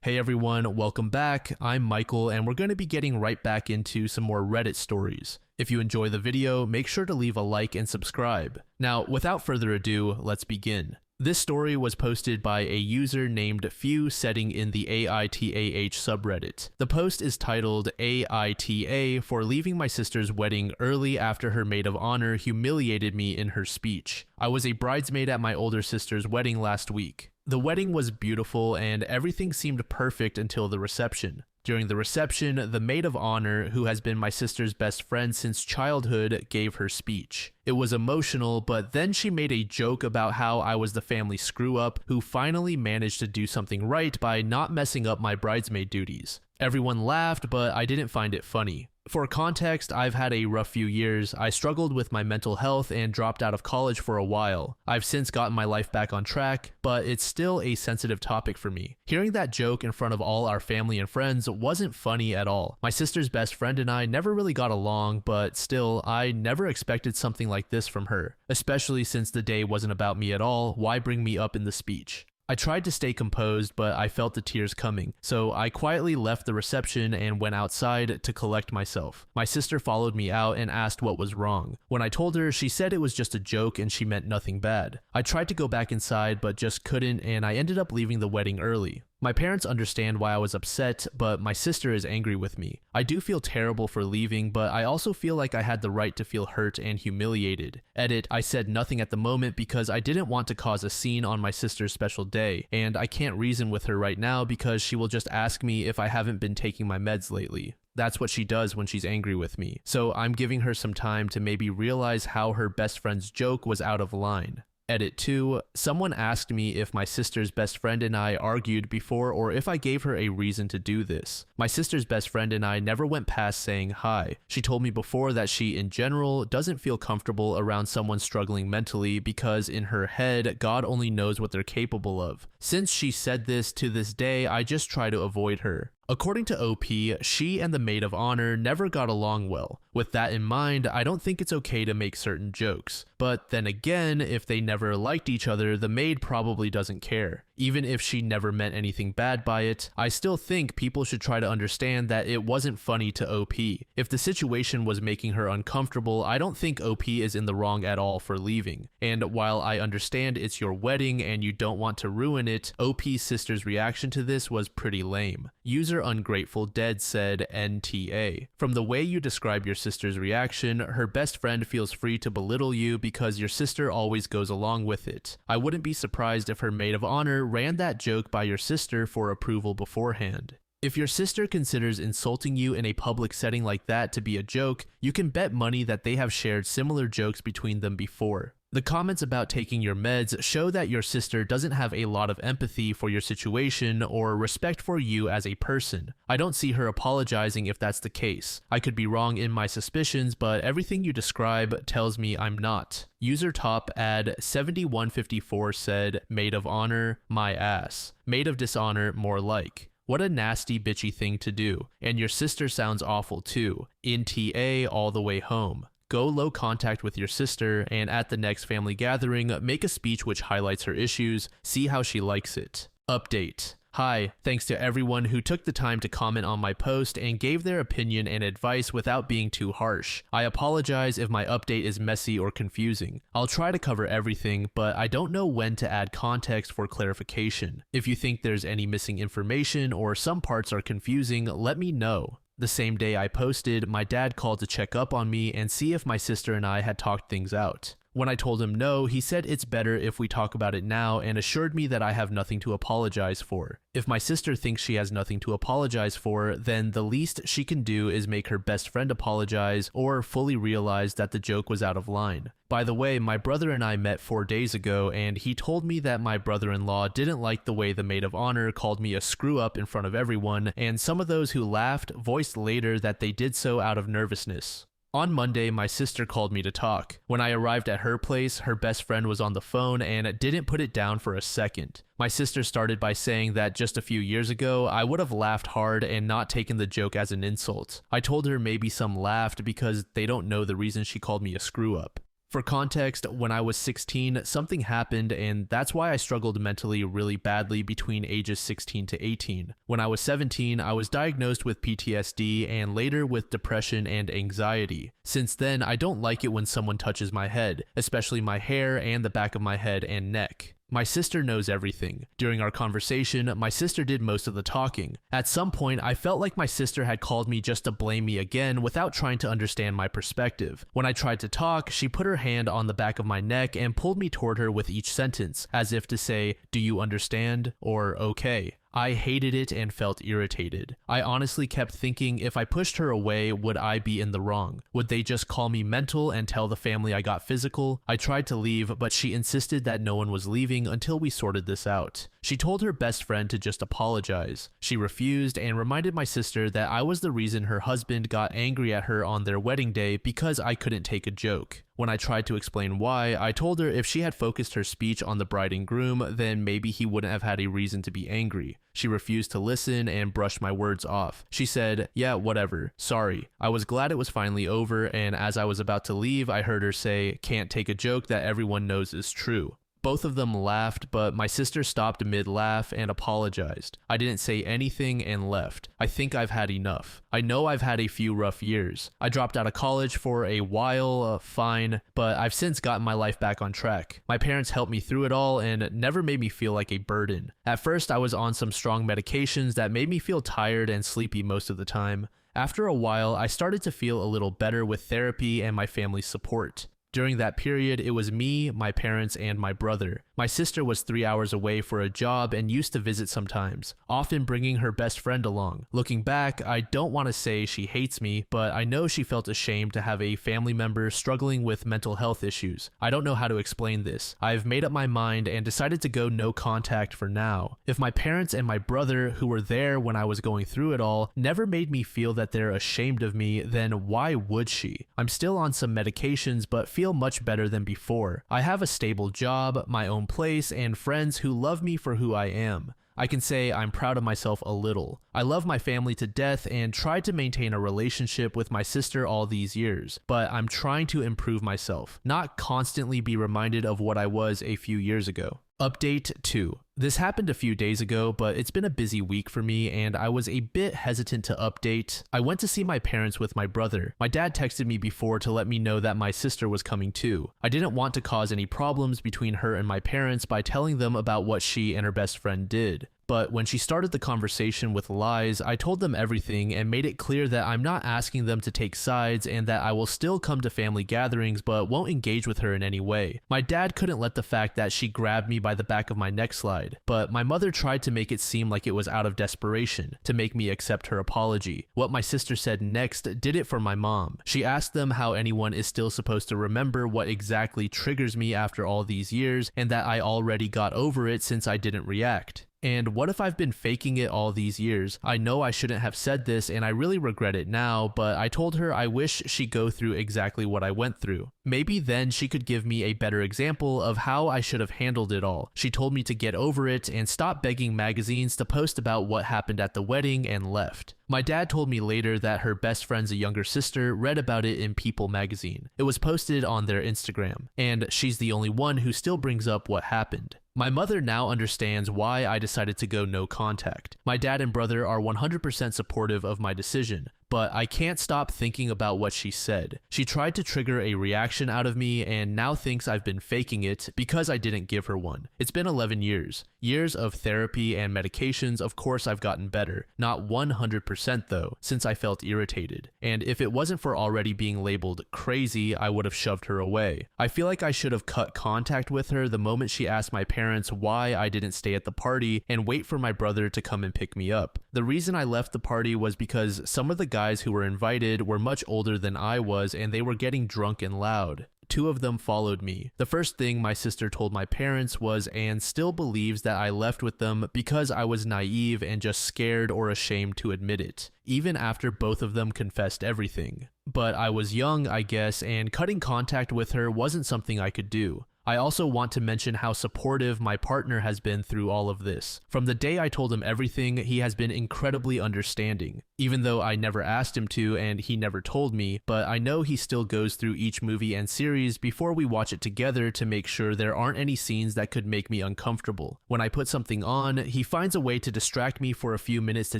Hey everyone, welcome back. I'm Michael and we're going to be getting right back into some more Reddit stories. If you enjoy the video, make sure to leave a like and subscribe. Now, without further ado, let's begin. This story was posted by a user named FewSetting in the AITAH subreddit. The post is titled AITA for leaving my sister's wedding early after her maid of honor humiliated me in her speech. I was a bridesmaid at my older sister's wedding last week. The wedding was beautiful and everything seemed perfect until the reception. During the reception, the maid of honor, who has been my sister's best friend since childhood, gave her speech. It was emotional, but then she made a joke about how I was the family screw-up who finally managed to do something right by not messing up my bridesmaid duties. Everyone laughed, but I didn't find it funny. For context, I've had a rough few years. I struggled with my mental health and dropped out of college for a while. I've since gotten my life back on track, but it's still a sensitive topic for me. Hearing that joke in front of all our family and friends wasn't funny at all. My sister's best friend and I never really got along, but still, I never expected something like this from her. Especially since the day wasn't about me at all, why bring me up in the speech? I tried to stay composed, but I felt the tears coming, so I quietly left the reception and went outside to collect myself. My sister followed me out and asked what was wrong. When I told her, she said it was just a joke and she meant nothing bad. I tried to go back inside, but just couldn't, and I ended up leaving the wedding early. My parents understand why I was upset, but my sister is angry with me. I do feel terrible for leaving, but I also feel like I had the right to feel hurt and humiliated. Edit, I said nothing at the moment because I didn't want to cause a scene on my sister's special day, and I can't reason with her right now because she will just ask me if I haven't been taking my meds lately. That's what she does when she's angry with me. So I'm giving her some time to maybe realize how her best friend's joke was out of line. Edit 2, someone asked me if my sister's best friend and I argued before or if I gave her a reason to do this. My sister's best friend and I never went past saying hi. She told me before that she, in general, doesn't feel comfortable around someone struggling mentally because in her head, God only knows what they're capable of. Since she said this, to this day, I just try to avoid her. According to OP, she and the maid of honor never got along well. With that in mind, I don't think it's okay to make certain jokes. But then again, if they never liked each other, the maid probably doesn't care. Even if she never meant anything bad by it, I still think people should try to understand that it wasn't funny to OP. If the situation was making her uncomfortable, I don't think OP is in the wrong at all for leaving. And while I understand it's your wedding and you don't want to ruin it, OP's sister's reaction to this was pretty lame. User Ungrateful Dead said NTA. From the way you describe your sister's reaction, her best friend feels free to belittle you because your sister always goes along with it. I wouldn't be surprised if her maid of honor ran that joke by your sister for approval beforehand. If your sister considers insulting you in a public setting like that to be a joke, you can bet money that they have shared similar jokes between them before. The comments about taking your meds show that your sister doesn't have a lot of empathy for your situation or respect for you as a person. I don't see her apologizing if that's the case. I could be wrong in my suspicions, but everything you describe tells me I'm not. User top ad 7154 said, maid of honor, my ass. Maid of dishonor, more like. What a nasty bitchy thing to do. And your sister sounds awful too. In TA all the way home. Go low contact with your sister, and at the next family gathering, make a speech which highlights her issues, see how she likes it. Update. Hi, thanks to everyone who took the time to comment on my post and gave their opinion and advice without being too harsh. I apologize if my update is messy or confusing. I'll try to cover everything, but I don't know when to add context for clarification. If you think there's any missing information or some parts are confusing, let me know. The same day I posted, my dad called to check up on me and see if my sister and I had talked things out. When I told him no, he said it's better if we talk about it now and assured me that I have nothing to apologize for. If my sister thinks she has nothing to apologize for, then the least she can do is make her best friend apologize or fully realize that the joke was out of line. By the way, my brother and I met 4 days ago, and he told me that my brother-in-law didn't like the way the maid of honor called me a screw-up in front of everyone, and some of those who laughed voiced later that they did so out of nervousness. On Monday, my sister called me to talk. When I arrived at her place, her best friend was on the phone and didn't put it down for a second. My sister started by saying that just a few years ago, I would have laughed hard and not taken the joke as an insult. I told her maybe some laughed because they don't know the reason she called me a screw-up. For context, when I was 16, something happened, and that's why I struggled mentally really badly between ages 16 to 18. When I was 17, I was diagnosed with PTSD and later with depression and anxiety. Since then, I don't like it when someone touches my head, especially my hair and the back of my head and neck. My sister knows everything. During our conversation, my sister did most of the talking. At some point, I felt like my sister had called me just to blame me again without trying to understand my perspective. When I tried to talk, she put her hand on the back of my neck and pulled me toward her with each sentence, as if to say, "Do you understand?" or "Okay." I hated it and felt irritated. I honestly kept thinking if I pushed her away, would I be in the wrong? Would they just call me mental and tell the family I got physical? I tried to leave, but she insisted that no one was leaving until we sorted this out. She told her best friend to just apologize. She refused and reminded my sister that I was the reason her husband got angry at her on their wedding day because I couldn't take a joke. When I tried to explain why, I told her if she had focused her speech on the bride and groom, then maybe he wouldn't have had a reason to be angry. She refused to listen and brushed my words off. She said, "Yeah, whatever. Sorry." I was glad it was finally over, and as I was about to leave, I heard her say, "Can't take a joke that everyone knows is true." Both of them laughed, but my sister stopped mid-laugh and apologized. I didn't say anything and left. I think I've had enough. I know I've had a few rough years. I dropped out of college for a while, fine, but I've since gotten my life back on track. My parents helped me through it all and never made me feel like a burden. At first, I was on some strong medications that made me feel tired and sleepy most of the time. After a while, I started to feel a little better with therapy and my family's support. During that period, it was me, my parents, and my brother. My sister was 3 hours away for a job and used to visit sometimes, often bringing her best friend along. Looking back, I don't want to say she hates me, but I know she felt ashamed to have a family member struggling with mental health issues. I don't know how to explain this. I've made up my mind and decided to go no contact for now. If my parents and my brother, who were there when I was going through it all, never made me feel that they're ashamed of me, then why would she? I'm still on some medications, but feel much better than before. I have a stable job, my own place, and friends who love me for who I am. I can say I'm proud of myself a little. I love my family to death and tried to maintain a relationship with my sister all these years, but I'm trying to improve myself, not constantly be reminded of what I was a few years ago. Update 2. This happened a few days ago, but it's been a busy week for me and I was a bit hesitant to update. I went to see my parents with my brother. My dad texted me before to let me know that my sister was coming too. I didn't want to cause any problems between her and my parents by telling them about what she and her best friend did. But when she started the conversation with lies, I told them everything and made it clear that I'm not asking them to take sides and that I will still come to family gatherings but won't engage with her in any way. My dad couldn't let the fact that she grabbed me by the back of my neck slide, but my mother tried to make it seem like it was out of desperation, to make me accept her apology. What my sister said next did it for my mom. She asked them how anyone is still supposed to remember what exactly triggers me after all these years and that I already got over it since I didn't react. And what if I've been faking it all these years? I know I shouldn't have said this and I really regret it now, but I told her I wish she'd go through exactly what I went through. Maybe then she could give me a better example of how I should have handled it all. She told me to get over it and stop begging magazines to post about what happened at the wedding and left. My dad told me later that her best friend's younger sister read about it in People magazine. It was posted on their Instagram, and she's the only one who still brings up what happened. My mother now understands why I decided to go no contact. My dad and brother are 100% supportive of my decision, but I can't stop thinking about what she said. She tried to trigger a reaction out of me and now thinks I've been faking it because I didn't give her one. It's been 11 years. Years of therapy and medications, of course I've gotten better. Not 100% though, since I felt irritated. And if it wasn't for already being labeled crazy, I would have shoved her away. I feel like I should have cut contact with her the moment she asked my parents why I didn't stay at the party and wait for my brother to come and pick me up. The reason I left the party was because some of the guys who were invited were much older than I was and they were getting drunk and loud. 2 of them followed me. The first thing my sister told my parents was and still believes that I left with them because I was naive and just scared or ashamed to admit it, even after both of them confessed everything. But I was young, I guess, and cutting contact with her wasn't something I could do. I also want to mention how supportive my partner has been through all of this. From the day I told him everything, he has been incredibly understanding. Even though I never asked him to and he never told me, but I know he still goes through each movie and series before we watch it together to make sure there aren't any scenes that could make me uncomfortable. When I put something on, he finds a way to distract me for a few minutes to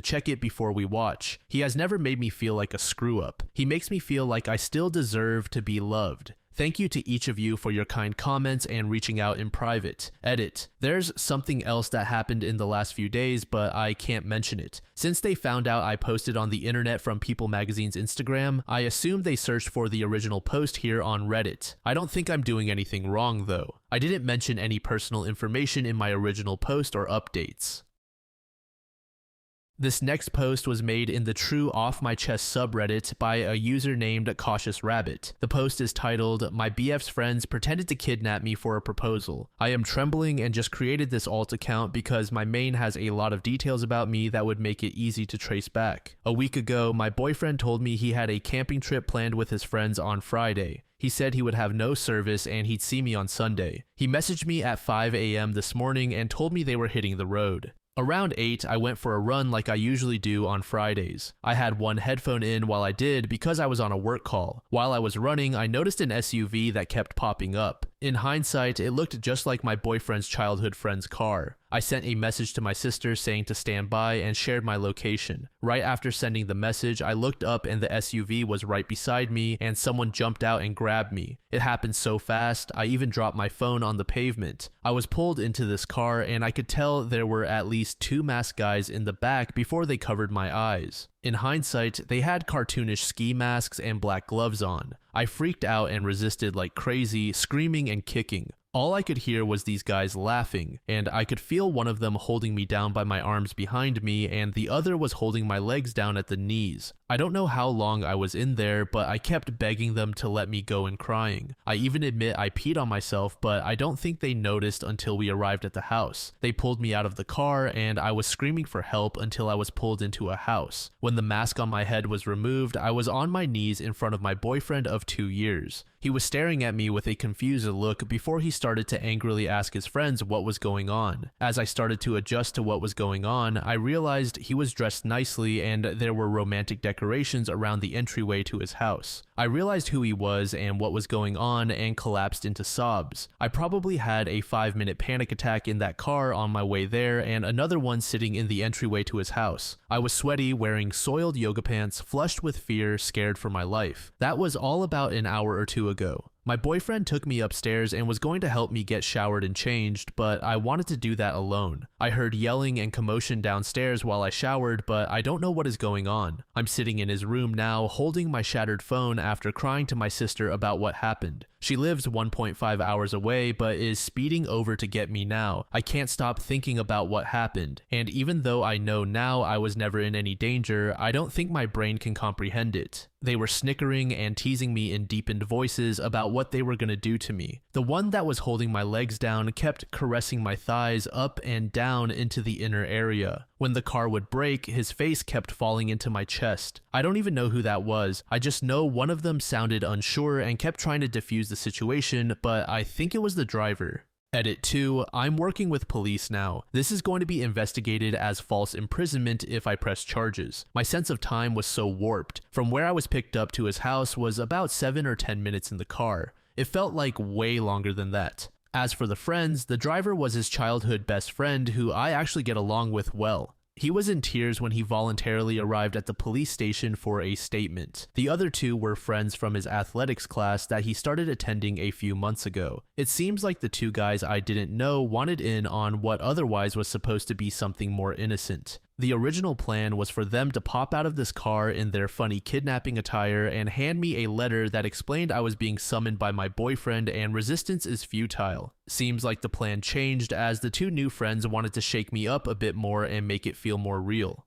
check it before we watch. He has never made me feel like a screw up. He makes me feel like I still deserve to be loved. Thank you to each of you for your kind comments and reaching out in private. Edit. There's something else that happened in the last few days, but I can't mention it. Since they found out I posted on the internet from People Magazine's Instagram, I assume they searched for the original post here on Reddit. I don't think I'm doing anything wrong though. I didn't mention any personal information in my original post or updates. This next post was made in the True Off My Chest subreddit by a user named Cautious Rabbit. The post is titled, "My BF's friends pretended to kidnap me for a proposal. I am trembling and just created this alt account because my main has a lot of details about me that would make it easy to trace back. A week ago, my boyfriend told me he had a camping trip planned with his friends on Friday. He said he would have no service and he'd see me on Sunday. He messaged me at 5 a.m. this morning and told me they were hitting the road. Around 8, I went for a run like I usually do on Fridays. I had one headphone in while I did because I was on a work call. While I was running, I noticed an SUV that kept popping up. In hindsight, it looked just like my boyfriend's childhood friend's car. I sent a message to my sister saying to stand by and shared my location. Right after sending the message, I looked up and the SUV was right beside me and someone jumped out and grabbed me. It happened so fast, I even dropped my phone on the pavement. I was pulled into this car and I could tell there were at least 2 masked guys in the back before they covered my eyes. In hindsight, they had cartoonish ski masks and black gloves on. I freaked out and resisted like crazy, screaming and kicking. All I could hear was these guys laughing, and I could feel one of them holding me down by my arms behind me, and the other was holding my legs down at the knees. I don't know how long I was in there, but I kept begging them to let me go and crying. I even admit I peed on myself, but I don't think they noticed until we arrived at the house. They pulled me out of the car, and I was screaming for help until I was pulled into a house. When the mask on my head was removed, I was on my knees in front of my boyfriend of 2 years. He was staring at me with a confused look before he started to angrily ask his friends what was going on. As I started to adjust to what was going on, I realized he was dressed nicely and there were romantic decorations around the entryway to his house. I realized who he was and what was going on and collapsed into sobs. I probably had a 5-minute panic attack in that car on my way there and another one sitting in the entryway to his house. I was sweaty, wearing soiled yoga pants, flushed with fear, scared for my life. That was all about an hour or two ago. My boyfriend took me upstairs and was going to help me get showered and changed, but I wanted to do that alone. I heard yelling and commotion downstairs while I showered, but I don't know what is going on. I'm sitting in his room now, holding my shattered phone after crying to my sister about what happened. She lives 1.5 hours away, but is speeding over to get me now. I can't stop thinking about what happened, and even though I know now I was never in any danger, I don't think my brain can comprehend it. They were snickering and teasing me in deepened voices about what they were going to do to me. The one that was holding my legs down kept caressing my thighs up and down into the inner area. When the car would brake, his face kept falling into my chest. I don't even know who that was. I just know one of them sounded unsure and kept trying to defuse the situation, but I think it was the driver. Edit 2, I'm working with police now. This is going to be investigated as false imprisonment if I press charges. My sense of time was so warped. From where I was picked up to his house was about 7 or 10 minutes in the car. It felt like way longer than that. As for the friends, the driver was his childhood best friend who I actually get along with well. He was in tears when he voluntarily arrived at the police station for a statement. The other 2 were friends from his athletics class that he started attending a few months ago. It seems like the 2 guys I didn't know wanted in on what otherwise was supposed to be something more innocent. The original plan was for them to pop out of this car in their funny kidnapping attire and hand me a letter that explained I was being summoned by my boyfriend and resistance is futile. Seems like the plan changed as the 2 new friends wanted to shake me up a bit more and make it feel more real.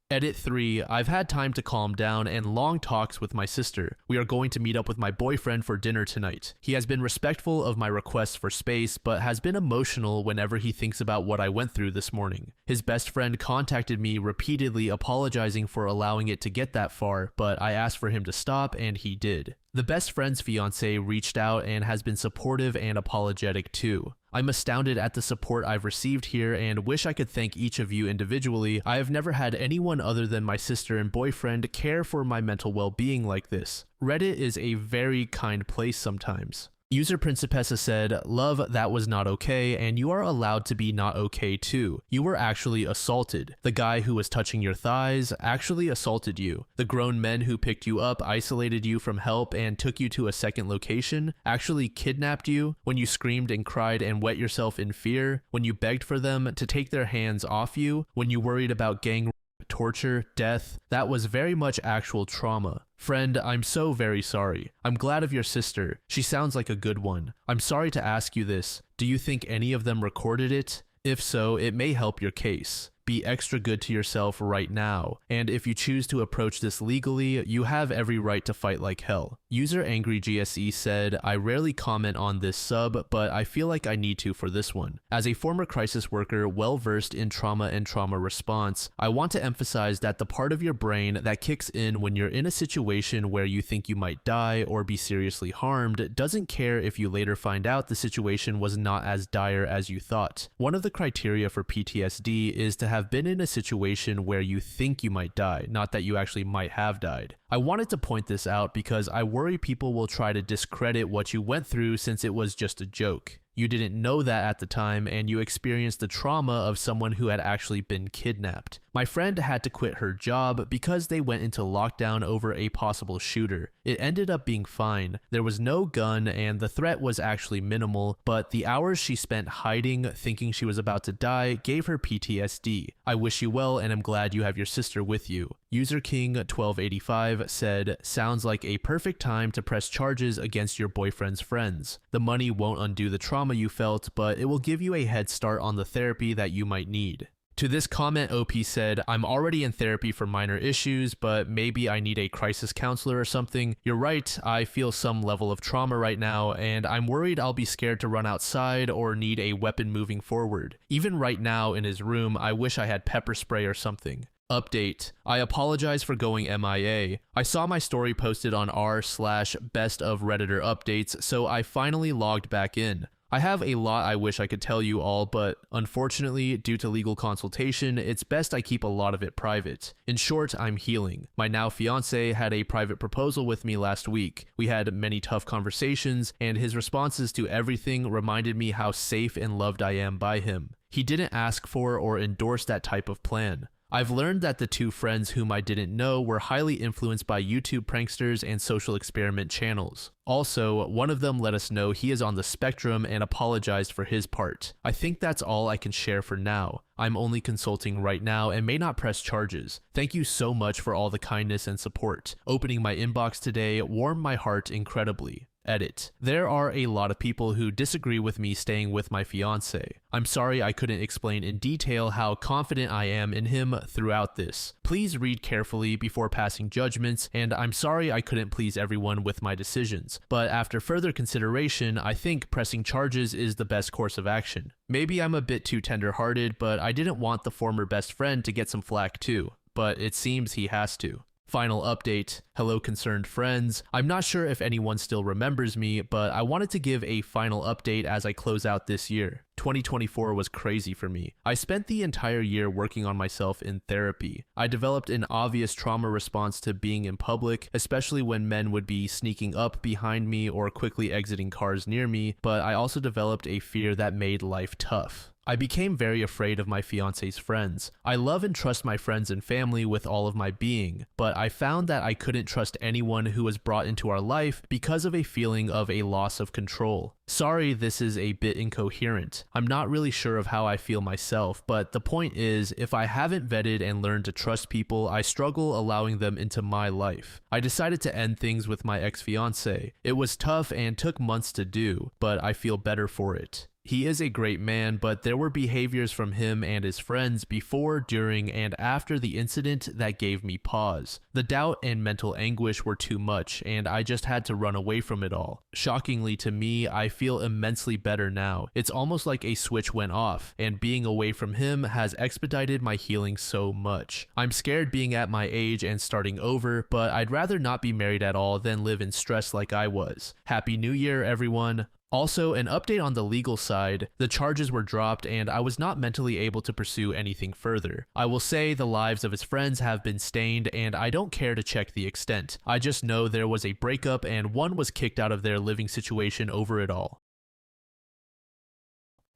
Edit 3. I've had time to calm down and long talks with my sister. We are going to meet up with my boyfriend for dinner tonight. He has been respectful of my requests for space, but has been emotional whenever he thinks about what I went through this morning. His best friend contacted me repeatedly apologizing for allowing it to get that far, but I asked for him to stop and he did. The best friend's fiance reached out and has been supportive and apologetic too. I'm astounded at the support I've received here and wish I could thank each of you individually. I have never had anyone other than my sister and boyfriend care for my mental well-being like this. Reddit is a very kind place sometimes. User Principessa said, "Love, that was not okay, and you are allowed to be not okay too. You were actually assaulted. The guy who was touching your thighs actually assaulted you. The grown men who picked you up, isolated you from help, and took you to a second location actually kidnapped you. When you screamed and cried and wet yourself in fear, when you begged for them to take their hands off you, when you worried about gang torture, death, that was very much actual trauma. Friend, I'm so very sorry. I'm glad of your sister. She sounds like a good one. I'm sorry to ask you this. Do you think any of them recorded it? If so, it may help your case. Be extra good to yourself right now, and if you choose to approach this legally, you have every right to fight like hell." User Angry GSE said, "I rarely comment on this sub, but I feel like I need to for this one. As a former crisis worker well-versed in trauma and trauma response, I want to emphasize that the part of your brain that kicks in when you're in a situation where you think you might die or be seriously harmed doesn't care if you later find out the situation was not as dire as you thought. One of the criteria for PTSD is to have been in a situation where you think you might die, not that you actually might have died. I wanted to point this out because I worry people will try to discredit what you went through since it was just a joke. You didn't know that at the time, and you experienced the trauma of someone who had actually been kidnapped. My friend had to quit her job because they went into lockdown over a possible shooter. It ended up being fine. There was no gun, and the threat was actually minimal, but the hours she spent hiding, thinking she was about to die, gave her PTSD. I wish you well, and I'm glad you have your sister with you." User King 1285 said, "Sounds like a perfect time to press charges against your boyfriend's friends. The money won't undo the trauma you felt, but it will give you a head start on the therapy that you might need." To this comment, OP said, "I'm already in therapy for minor issues, but maybe I need a crisis counselor or something. You're right, I feel some level of trauma right now, and I'm worried I'll be scared to run outside or need a weapon moving forward. Even right now in his room, I wish I had pepper spray or something." Update. I apologize for going MIA. I saw my story posted on r/best of Redditor updates, so I finally logged back in. I have a lot I wish I could tell you all, but unfortunately, due to legal consultation, it's best I keep a lot of it private. In short, I'm healing. My now fiance had a private proposal with me last week. We had many tough conversations, and his responses to everything reminded me how safe and loved I am by him. He didn't ask for or endorse that type of plan. I've learned that the two friends whom I didn't know were highly influenced by YouTube pranksters and social experiment channels. Also, one of them let us know he is on the spectrum and apologized for his part. I think that's all I can share for now. I'm only consulting right now and may not press charges. Thank you so much for all the kindness and support. Opening my inbox today warmed my heart incredibly. Edit. There are a lot of people who disagree with me staying with my fiance. I'm sorry I couldn't explain in detail how confident I am in him throughout this. Please read carefully before passing judgments, and I'm sorry I couldn't please everyone with my decisions. But after further consideration, I think pressing charges is the best course of action. Maybe I'm a bit too tender-hearted, but I didn't want the former best friend to get some flack too. But it seems he has to. Final update. Hello concerned friends. I'm not sure if anyone still remembers me, but I wanted to give a final update as I close out this year. 2024 was crazy for me. I spent the entire year working on myself in therapy. I developed an obvious trauma response to being in public, especially when men would be sneaking up behind me or quickly exiting cars near me, but I also developed a fear that made life tough. I became very afraid of my fiance's friends. I love and trust my friends and family with all of my being, but I found that I couldn't trust anyone who was brought into our life because of a feeling of a loss of control. Sorry, this is a bit incoherent. I'm not really sure of how I feel myself, but the point is, if I haven't vetted and learned to trust people, I struggle allowing them into my life. I decided to end things with my ex-fiance. It was tough and took months to do, but I feel better for it. He is a great man, but there were behaviors from him and his friends before, during, and after the incident that gave me pause. The doubt and mental anguish were too much, and I just had to run away from it all. Shockingly to me, I feel immensely better now. It's almost like a switch went off, and being away from him has expedited my healing so much. I'm scared being at my age and starting over, but I'd rather not be married at all than live in stress like I was. Happy New Year, everyone. Also, an update on the legal side, the charges were dropped and I was not mentally able to pursue anything further. I will say the lives of his friends have been stained and I don't care to check the extent. I just know there was a breakup and one was kicked out of their living situation over it all.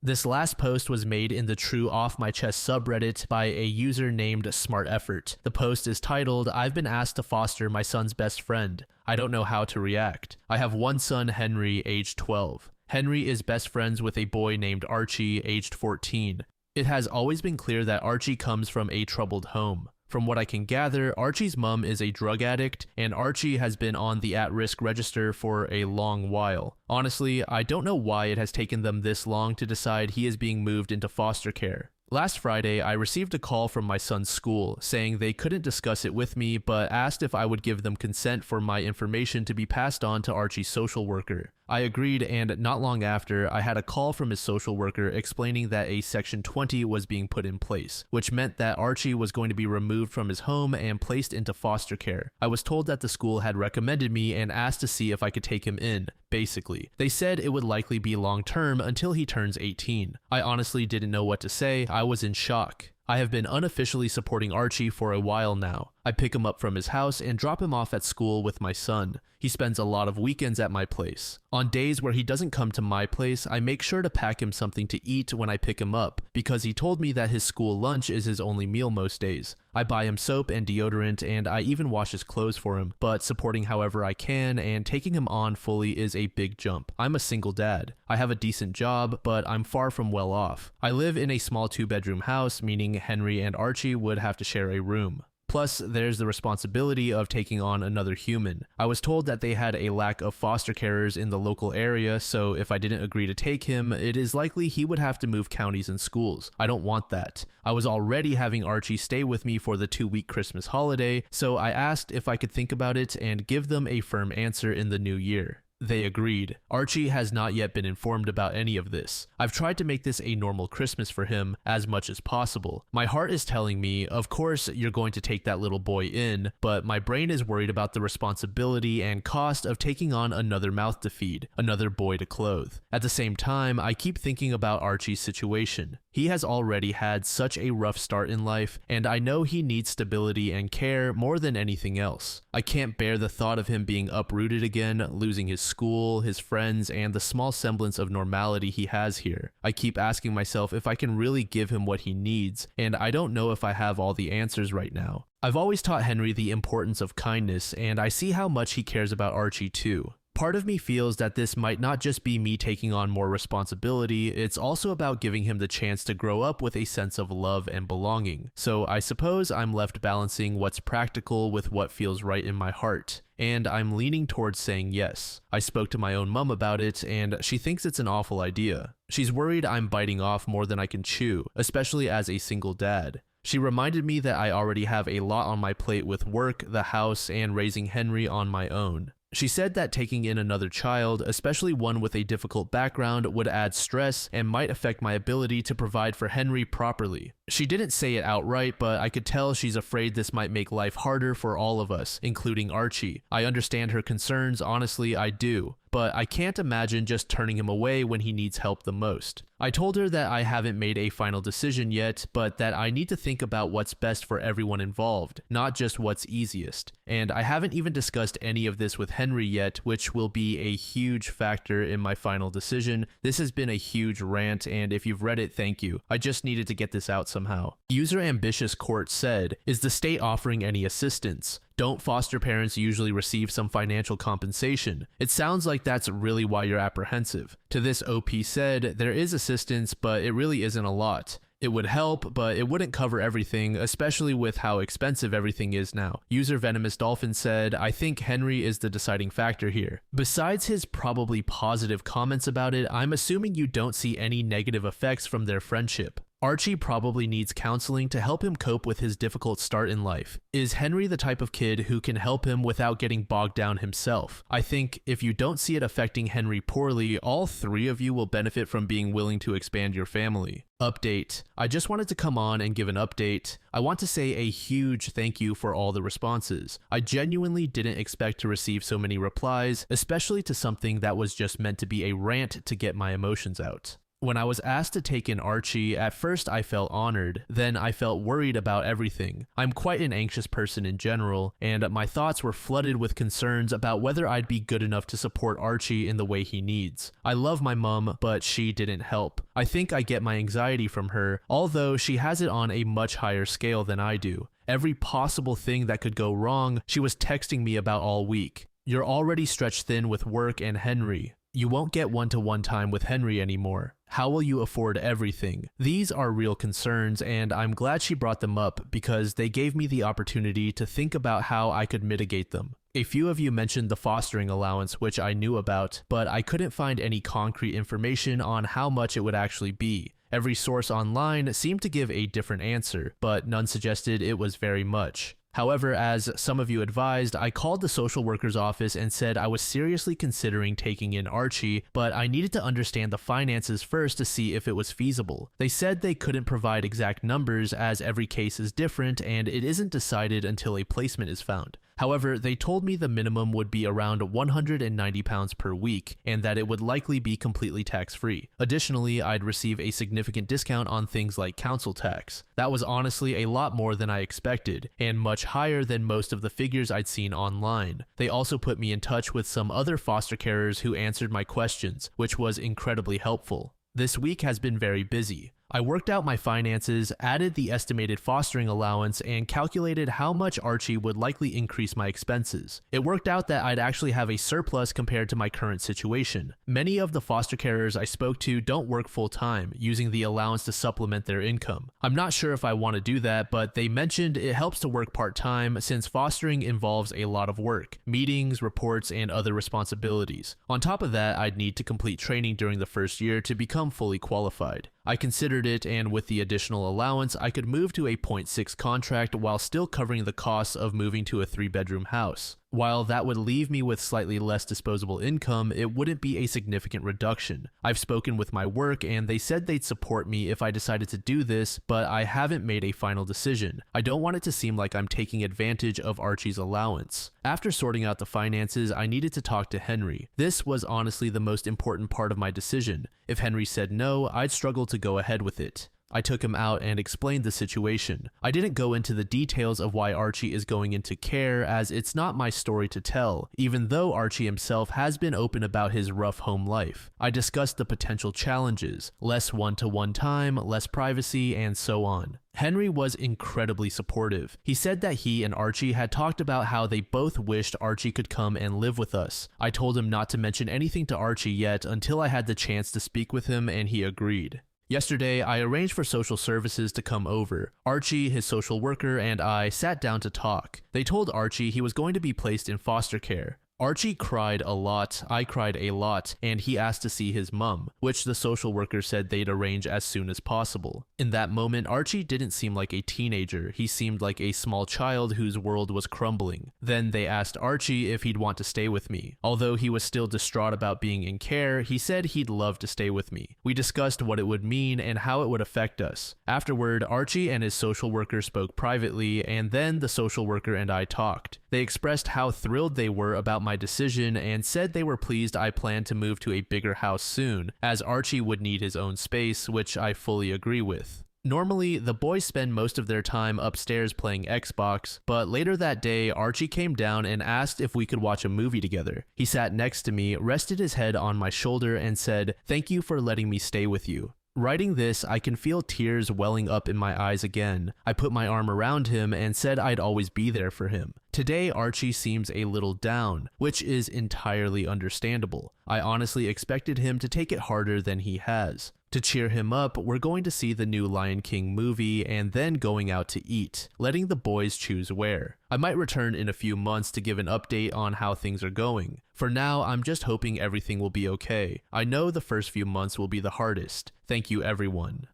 This last post was made in the True Off My Chest subreddit by a user named Smart Effort. The post is titled, "I've been asked to foster my son's best friend. I don't know how to react. I have one son, Henry, aged 12. Henry is best friends with a boy named Archie, aged 14. It has always been clear that Archie comes from a troubled home. From what I can gather, Archie's mom is a drug addict, and Archie has been on the at-risk register for a long while. Honestly, I don't know why it has taken them this long to decide he is being moved into foster care. Last Friday, I received a call from my son's school saying they couldn't discuss it with me, but asked if I would give them consent for my information to be passed on to Archie's social worker. I agreed, and not long after, I had a call from his social worker explaining that a Section 20 was being put in place, which meant that Archie was going to be removed from his home and placed into foster care. I was told that the school had recommended me and asked to see if I could take him in, basically. They said it would likely be long-term until he turns 18. I honestly didn't know what to say. I was in shock. I have been unofficially supporting Archie for a while now. I pick him up from his house and drop him off at school with my son. He spends a lot of weekends at my place. On days where he doesn't come to my place, I make sure to pack him something to eat when I pick him up, because he told me that his school lunch is his only meal most days. I buy him soap and deodorant, and I even wash his clothes for him, but supporting however I can and taking him on fully is a big jump. I'm a single dad. I have a decent job, but I'm far from well off. I live in a small 2-bedroom house, meaning Henry and Archie would have to share a room. Plus, there's the responsibility of taking on another human. I was told that they had a lack of foster carers in the local area, so if I didn't agree to take him, it is likely he would have to move counties and schools. I don't want that. I was already having Archie stay with me for the 2-week Christmas holiday, so I asked if I could think about it and give them a firm answer in the new year. They agreed. Archie has not yet been informed about any of this. I've tried to make this a normal Christmas for him as much as possible. My heart is telling me, of course you're going to take that little boy in, but my brain is worried about the responsibility and cost of taking on another mouth to feed, another boy to clothe. At the same time, I keep thinking about Archie's situation. He has already had such a rough start in life, and I know he needs stability and care more than anything else. I can't bear the thought of him being uprooted again, losing his school, his friends, and the small semblance of normality he has here. I keep asking myself if I can really give him what he needs, and I don't know if I have all the answers right now. I've always taught Henry the importance of kindness, and I see how much he cares about Archie too. Part of me feels that this might not just be me taking on more responsibility, it's also about giving him the chance to grow up with a sense of love and belonging. So I suppose I'm left balancing what's practical with what feels right in my heart. And I'm leaning towards saying yes. I spoke to my own mom about it, and she thinks it's an awful idea. She's worried I'm biting off more than I can chew, especially as a single dad. She reminded me that I already have a lot on my plate with work, the house, and raising Henry on my own. She said that taking in another child, especially one with a difficult background, would add stress and might affect my ability to provide for Henry properly. She didn't say it outright, but I could tell she's afraid this might make life harder for all of us, including Archie. I understand her concerns, honestly, I do. But I can't imagine just turning him away when he needs help the most. I told her that I haven't made a final decision yet, but that I need to think about what's best for everyone involved, not just what's easiest. And I haven't even discussed any of this with Henry yet, which will be a huge factor in my final decision. This has been a huge rant, and if you've read it, thank you. I just needed to get this out somehow. User Ambitious Court said, "Is the state offering any assistance? Don't foster parents usually receive some financial compensation? It sounds like that's really why you're apprehensive." To this, OP said, "There is assistance, but it really isn't a lot. It would help, but it wouldn't cover everything, especially with how expensive everything is now. User Venomous Dolphin said, I think Henry is the deciding factor here. Besides his probably positive comments about it, I'm assuming you don't see any negative effects from their friendship. Archie probably needs counseling to help him cope with his difficult start in life. Is Henry the type of kid who can help him without getting bogged down himself? I think if you don't see it affecting Henry poorly, all three of you will benefit from being willing to expand your family. Update. I just wanted to come on and give an update. I want to say a huge thank you for all the responses. I genuinely didn't expect to receive so many replies, especially to something that was just meant to be a rant to get my emotions out. When I was asked to take in Archie, at first I felt honored, then I felt worried about everything. I'm quite an anxious person in general, and my thoughts were flooded with concerns about whether I'd be good enough to support Archie in the way he needs. I love my mom, but she didn't help. I think I get my anxiety from her, although she has it on a much higher scale than I do. Every possible thing that could go wrong, she was texting me about all week. You're already stretched thin with work and Henry. You won't get one-to-one time with Henry anymore. How will you afford everything? These are real concerns, and I'm glad she brought them up because they gave me the opportunity to think about how I could mitigate them. A few of you mentioned the fostering allowance, which I knew about, but I couldn't find any concrete information on how much it would actually be. Every source online seemed to give a different answer, but none suggested it was very much. However, as some of you advised, I called the social worker's office and said I was seriously considering taking in Archie, but I needed to understand the finances first to see if it was feasible. They said they couldn't provide exact numbers as every case is different and it isn't decided until a placement is found. However, they told me the minimum would be around £190 per week, and that it would likely be completely tax-free. Additionally, I'd receive a significant discount on things like council tax. That was honestly a lot more than I expected, and much higher than most of the figures I'd seen online. They also put me in touch with some other foster carers who answered my questions, which was incredibly helpful. This week has been very busy. I worked out my finances, added the estimated fostering allowance, and calculated how much Archie would likely increase my expenses. It worked out that I'd actually have a surplus compared to my current situation. Many of the foster carers I spoke to don't work full-time, using the allowance to supplement their income. I'm not sure if I want to do that, but they mentioned it helps to work part-time since fostering involves a lot of work, meetings, reports, and other responsibilities. On top of that, I'd need to complete training during the first year to become fully qualified. I considered it, and with the additional allowance, I could move to a 0.6 contract while still covering the costs of moving to a 3-bedroom house. While that would leave me with slightly less disposable income, it wouldn't be a significant reduction. I've spoken with my work and they said they'd support me if I decided to do this, but I haven't made a final decision. I don't want it to seem like I'm taking advantage of Archie's allowance. After sorting out the finances, I needed to talk to Henry. This was honestly the most important part of my decision. If Henry said no, I'd struggle to go ahead with it. I took him out and explained the situation. I didn't go into the details of why Archie is going into care, as it's not my story to tell, even though Archie himself has been open about his rough home life. I discussed the potential challenges, less one-to-one time, less privacy, and so on. Henry was incredibly supportive. He said that he and Archie had talked about how they both wished Archie could come and live with us. I told him not to mention anything to Archie yet until I had the chance to speak with him, and he agreed. Yesterday, I arranged for social services to come over. Archie, his social worker, and I sat down to talk. They told Archie he was going to be placed in foster care. Archie cried a lot, I cried a lot, and he asked to see his mum, which the social worker said they'd arrange as soon as possible. In that moment, Archie didn't seem like a teenager, he seemed like a small child whose world was crumbling. Then they asked Archie if he'd want to stay with me. Although he was still distraught about being in care, he said he'd love to stay with me. We discussed what it would mean and how it would affect us. Afterward, Archie and his social worker spoke privately, and then the social worker and I talked. They expressed how thrilled they were about my decision and said they were pleased I planned to move to a bigger house soon, as Archie would need his own space, which I fully agree with. Normally, the boys spend most of their time upstairs playing Xbox, but later that day, Archie came down and asked if we could watch a movie together. He sat next to me, rested his head on my shoulder, and said, "Thank you for letting me stay with you." Writing this, I can feel tears welling up in my eyes again. I put my arm around him and said I'd always be there for him. Today, Archie seems a little down, which is entirely understandable. I honestly expected him to take it harder than he has. To cheer him up, we're going to see the new Lion King movie and then going out to eat, letting the boys choose where. I might return in a few months to give an update on how things are going. For now, I'm just hoping everything will be okay. I know the first few months will be the hardest. Thank you, everyone.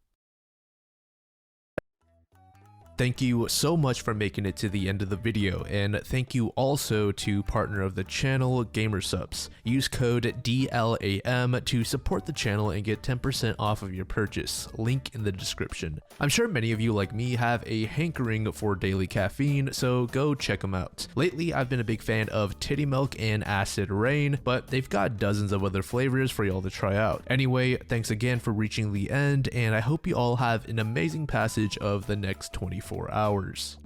Thank you so much for making it to the end of the video, and thank you also to partner of the channel, Gamersubs. Use code DLAM to support the channel and get 10% off of your purchase, link in the description. I'm sure many of you like me have a hankering for daily caffeine, so go check them out. Lately, I've been a big fan of Titty Milk and Acid Rain, but they've got dozens of other flavors for y'all to try out. Anyway, thanks again for reaching the end, and I hope you all have an amazing passage of the next 24 hours.